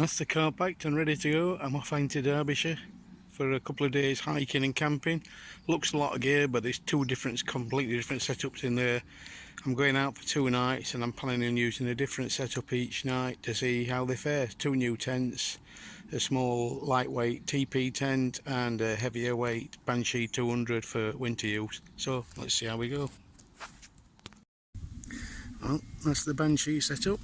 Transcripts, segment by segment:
That's the car packed and ready to go. I'm off into Derbyshire for a couple of days hiking and camping. Looks a lot of gear, but there's completely different setups in there. I'm going out for 2 nights and I'm planning on using a different setup each night to see how they fare. 2 new tents, a small lightweight TP tent and a heavier weight Banshee 200 for winter use. So let's see how we go. Well, that's the Banshee setup.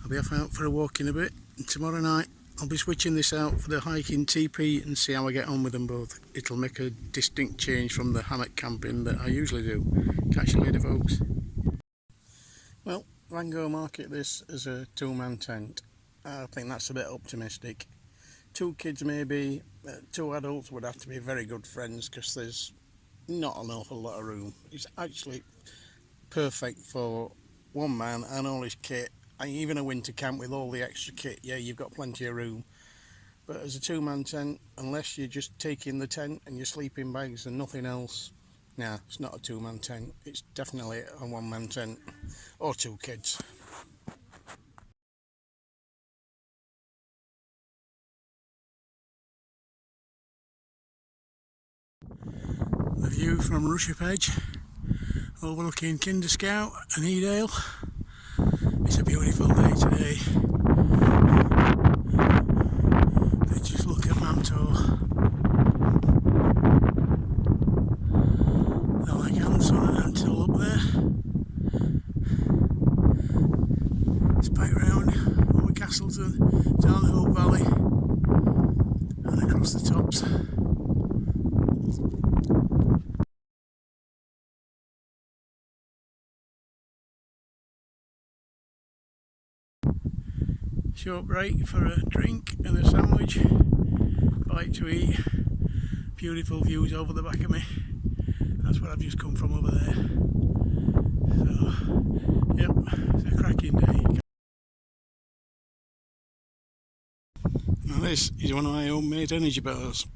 I'll be off out for a walk in a bit, and tomorrow night I'll be switching this out for the hiking TP and see how I get on with them both. It'll make a distinct change from the hammock camping that I usually do. Catch you later, folks. Well, Rango market this as a 2-man tent. I think that's a bit optimistic. 2 kids maybe, 2 adults would have to be very good friends because there's not an awful lot of room. It's actually perfect for 1 man and all his kit. Even a winter camp with all the extra kit, yeah, you've got plenty of room. But as a 2-man tent, unless you're just taking the tent and your sleeping bags and nothing else, nah, it's not a 2-man tent. It's definitely a 1-man tent, or 2 kids. The view from Rushope Edge, overlooking Kinder Scout and Edale. It's a beautiful day today. But just look at Mamtor. The Lycanson and Antill up there. It's back round over Castleton, down the Hope Valley and across the tops. Short break for a drink and a sandwich, bite to eat. Beautiful views over the back of me. That's where I've just come from over there. So, yep, it's a cracking day. Now this is one of my homemade energy bars.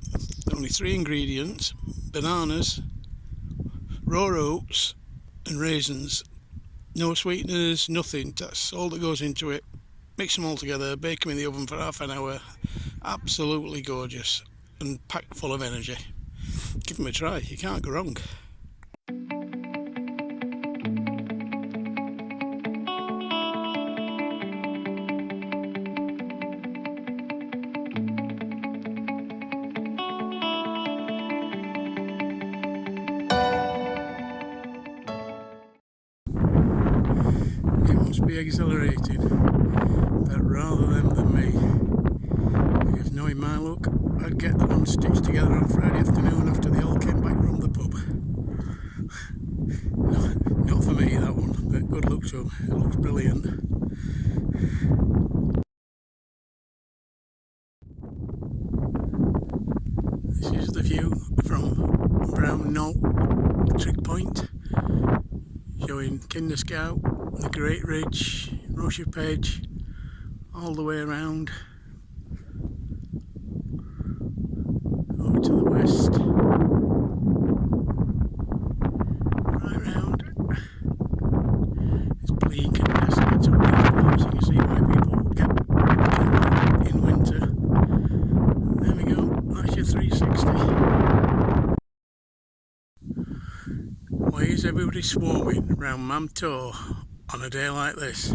Only 3 ingredients: bananas, raw oats and raisins. No sweeteners, nothing. That's all that goes into it. Mix them all together, bake them in the oven for half an hour. Absolutely gorgeous and packed full of energy. Give them a try, you can't go wrong. It must be exhilarating that rather them than me, because knowing my luck, I'd get the one stitched together on Friday afternoon after they all came back from the pub. No, not for me that one, but good luck to them, it looks brilliant. This is the view from Brown Knoll Trig Point, showing Kinder Scout, the Great Ridge, Rushope Edge, all the way around over to the west, right round. It's bleak and desolate up there, so you can see why people get in winter. There we go, that's your 360. Why is everybody swarming round Mamtor on a day like this,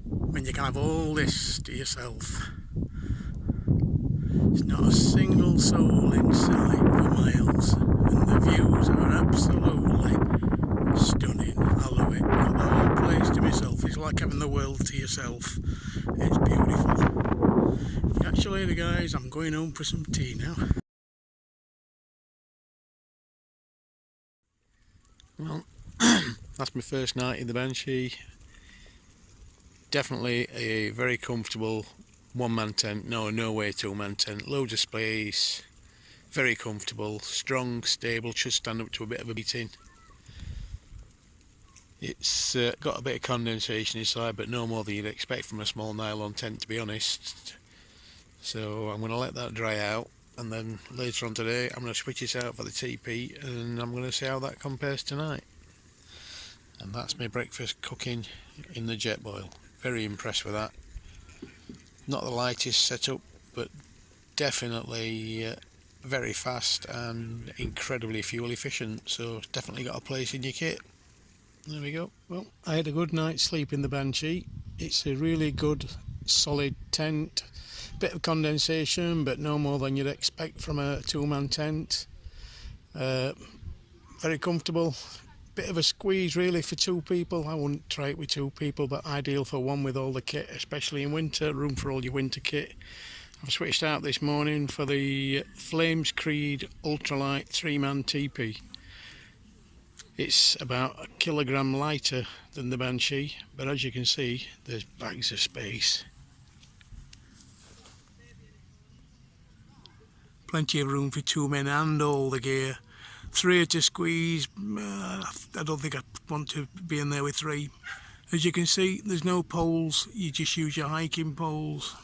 when you can have all this to yourself? There's not a single soul in sight for miles, and the views are absolutely stunning. I love it. Got the whole place to myself. It's like having the world to yourself. It's beautiful. Catch you later, guys. I'm going home for some tea now. Well, that's my first night in the Banshee. Definitely a very comfortable 1-man tent, no way 2-man tent, loads of space, very comfortable, strong, stable, should stand up to a bit of a beating. It's got a bit of condensation inside, but no more than you'd expect from a small nylon tent, to be honest. So I'm going to let that dry out, and then later on today I'm going to switch this out for the TP, and I'm going to see how that compares tonight. And that's my breakfast cooking in the Jetboil. Very impressed with that. Not the lightest setup, but definitely very fast and incredibly fuel efficient, so it's definitely got a place in your kit. There we go. Well, I had a good night's sleep in the Banshee. It's a really good solid tent, bit of condensation but no more than you'd expect from a two-man tent. Very comfortable, bit of a squeeze really for two people. I wouldn't try it with two people, but ideal for one with all the kit, especially in winter, room for all your winter kit. I've switched out this morning for the Flames Creed Ultralight 3-man TP. It's about a kilogram lighter than the Banshee, but as you can see, there's bags of space. Plenty of room for two men and all the gear. Three to squeeze. I don't think I'd want to be in there with three. As you can see, there's no poles, you just use your hiking poles.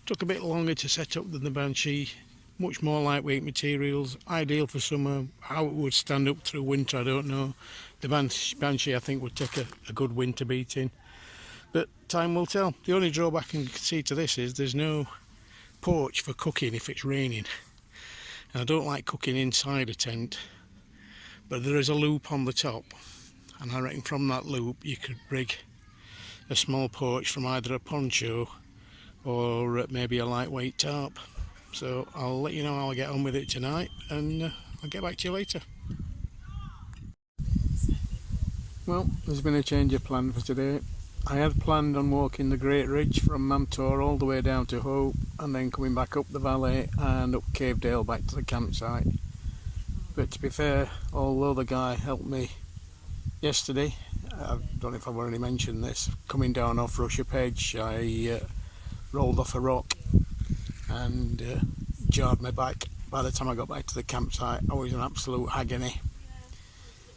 Took a bit longer to set up than the Banshee. Much more lightweight materials, ideal for summer. How it would stand up through winter, I don't know. The Banshee I think would take a good winter beating, but time will tell. The only drawback I can see to this is there's no porch for cooking if it's raining, and I don't like cooking inside a tent, but there is a loop on the top, and I reckon from that loop you could rig a small porch from either a poncho or maybe a lightweight tarp. So I'll let you know how I get on with it tonight, and I'll get back to you later. Well, there's been a change of plan for today. I had planned on walking the Great Ridge from Mantor all the way down to Hope, and then coming back up the valley and up Cavedale back to the campsite. But to be fair, although the guy helped me yesterday, I don't know if I've already mentioned this, coming down off Rushup Edge, I rolled off a rock and jarred my back. By the time I got back to the campsite, I was in absolute agony.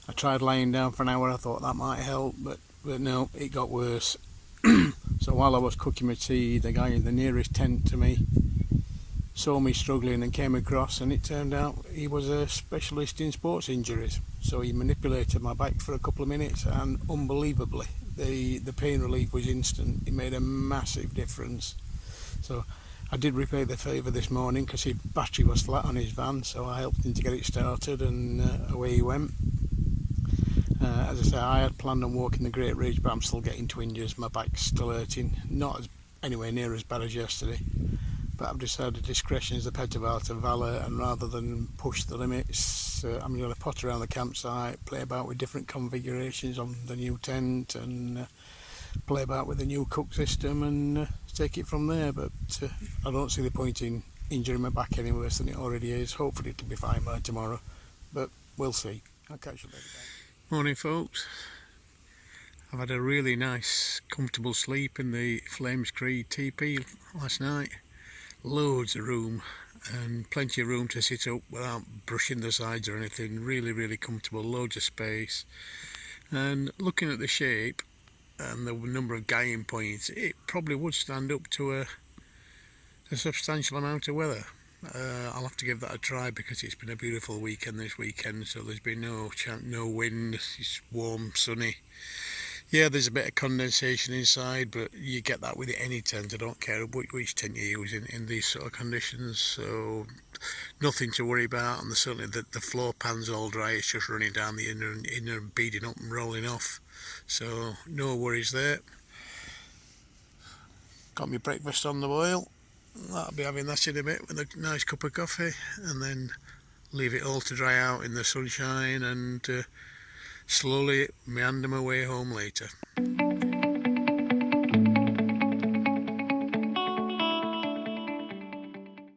I tried lying down for an hour, I thought that might help, but no, it got worse. So while I was cooking my tea, the guy in the nearest tent to me saw me struggling and came across, and it turned out he was a specialist in sports injuries. So he manipulated my back for a couple of minutes, and unbelievably, the pain relief was instant. It made a massive difference. So I did repay the favour this morning because his battery was flat on his van, so I helped him to get it started, and away he went. As I say, I had planned on walking the Great Ridge, but I'm still getting twinges. My back's still hurting, not as anywhere near as bad as yesterday, but I've decided discretion is the better part of valour, and rather than push the limits, I'm going to potter around the campsite, play about with different configurations on the new tent, and play about with the new cook system, and take it from there. But I don't see the point in injuring my back any worse than it already is. Hopefully it'll be fine by tomorrow, but we'll see. I'll catch you later. Morning folks. I've had a really nice comfortable sleep in the Flames Creed TP last night. Loads of room and plenty of room to sit up without brushing the sides or anything. Really comfortable, loads of space, and looking at the shape and the number of guying points, it probably would stand up to a substantial amount of weather. I'll have to give that a try because it's been a beautiful weekend this weekend, so there's been no wind, it's warm, sunny. Yeah, there's a bit of condensation inside, but you get that with any tent. I don't care which tent you use in these sort of conditions, so nothing to worry about. And certainly the floor pan's all dry, it's just running down the inner and beading up and rolling off, so no worries there. Got my breakfast on the boil. I'll be having that in a bit with a nice cup of coffee, and then leave it all to dry out in the sunshine, and slowly meander my way home later.